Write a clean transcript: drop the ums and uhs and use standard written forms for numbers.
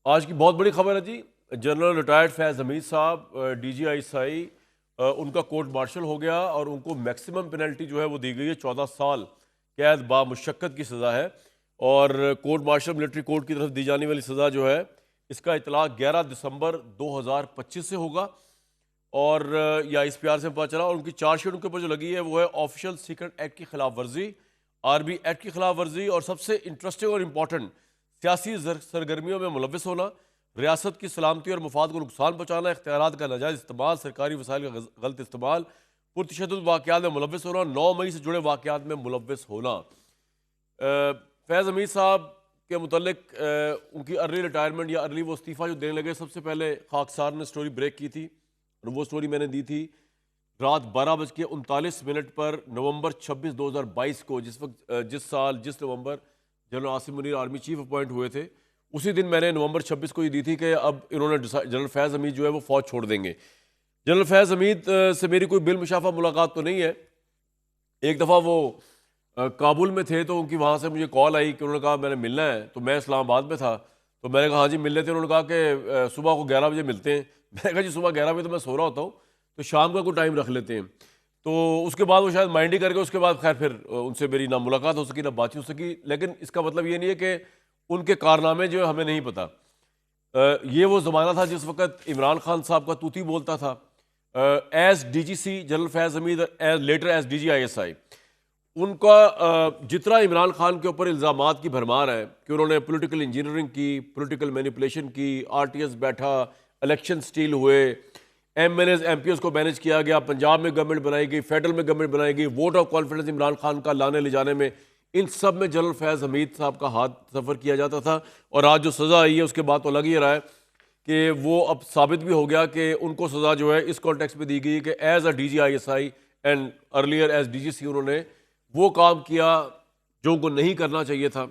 آج کی بہت بڑی خبر ہے جی. جنرل ریٹائرڈ فیض حمید صاحب ڈی جی آئی SI ان کا کورٹ مارشل ہو گیا اور ان کو میکسیمم پینلٹی جو ہے وہ دی گئی ہے. 14 سال قید با مشقت کی سزا ہے اور کورٹ مارشل ملٹری کورٹ کی طرف دی جانے والی سزا جو ہے اس کا اطلاق 11 دسمبر 2025 سے ہوگا. اور یا اس پیار سے پتہ چلا. اور ان کی چارج شیٹ ان کے اوپر جو لگی ہے وہ ہے آفیشل سیکرٹ ایکٹ کی خلاف ورزی, RB ایکٹ کی خلاف ورزی, اور سب سے انٹرسٹنگ اور امپورٹنٹ سیاسی سرگرمیوں میں ملوث ہونا, ریاست کی سلامتی اور مفاد کو نقصان پہنچانا, اختیارات کا ناجائز استعمال, سرکاری وسائل کا غلط استعمال, پرتشدد واقعات میں ملوث ہونا, 9 مئی سے جڑے واقعات میں ملوث ہونا. فیض حمید صاحب کے متعلق ان کی ارلی ریٹائرمنٹ یا ارلی وہ استعفیٰ جو دینے لگے, سب سے پہلے خاکسار نے سٹوری بریک کی تھی اور وہ سٹوری میں نے دی تھی رات 12:39 پر نومبر 26 2022 کو, جس نومبر general Asim Munir army chief appoint ہوئے تھے. اسی دن میں نے نومبر 26 کو یہ دی تھی کہ اب انہوں نے جنرل فیض حمید جو ہے وہ فوج چھوڑ دیں گے. جنرل فیض حمید سے میری کوئی بالمشافہ ملاقات تو نہیں ہے. ایک دفعہ وہ کابل میں تھے تو ان کی وہاں سے مجھے کال آئی کہ انہوں نے کہا میں نے ملنا ہے, تو میں اسلام آباد میں تھا تو میں نے کہا ہاں جی مل لیتے ہیں. انہوں نے کہا کہ صبح کو 11 بجے ملتے ہیں. میں نے کہا جی صبح 11 بجے تو میں سو رہا ہوتا ہوں, تو شام کا کوئی ٹائم رکھ لیتے ہیں. تو اس کے بعد وہ شاید مائنڈ ہی کر کے اس کے بعد خیر پھر ان سے میری نہ ملاقات ہو سکی نہ بات چیت ہو سکی. لیکن اس کا مطلب یہ نہیں ہے کہ ان کے کارنامے جو ہمیں نہیں پتہ. یہ وہ زمانہ تھا جس وقت عمران خان صاحب کا توتی بولتا تھا. ایز DGC جنرل فیض حمید, لیٹر ایز DGI SI, ان کا جتنا عمران خان کے اوپر الزامات کی بھرمار ہے کہ انہوں نے پولیٹیکل انجینئرنگ کی, پولیٹیکل مینیپولیشن کی, RTS بیٹھا, الیکشن سٹیل ہوئے, MLAs MPs کو مینیج کیا گیا, پنجاب میں گورنمنٹ بنائی گئی, فیڈرل میں گورنمنٹ بنائی گئی, vote of confidence Imran Khan کا لانے لے جانے میں, ان سب میں جنرل فیض حمید صاحب کا ہاتھ سفر کیا جاتا تھا. اور آج جو سزا آئی ہے اس کے بعد تو لگ ہی رہا ہے کہ وہ اب ثابت بھی ہو گیا کہ ان کو سزا جو ہے اس کانٹیکس میں دی گئی کہ as a DGI SI and earlier as DGC انہوں نے وہ کام کیا جو ان کو نہیں کرنا چاہیے تھا.